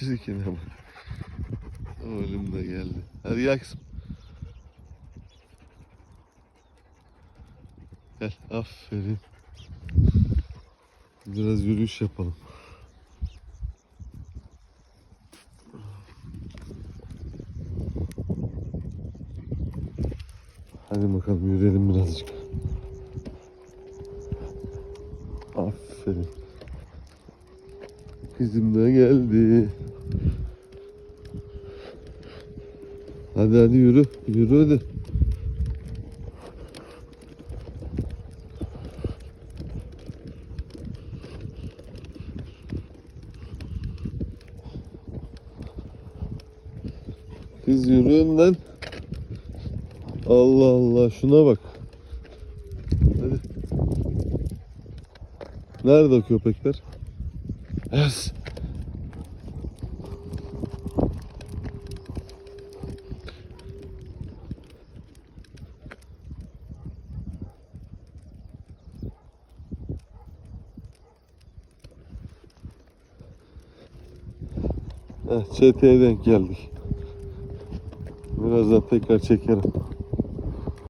Çirkine bak. Oğlum da geldi. Hadi gel kızım. Gel, aferin. Biraz yürüyüş yapalım. Hadi bakalım yürüyelim birazcık. Aferin. Kızım da geldi. Hadi yürü. Yürü hadi. Kız yürü önden. Allah Allah, şuna bak. Hadi. Nerede o köpekler? Yes. Çeteye denk geldik. Birazdan tekrar çekerim.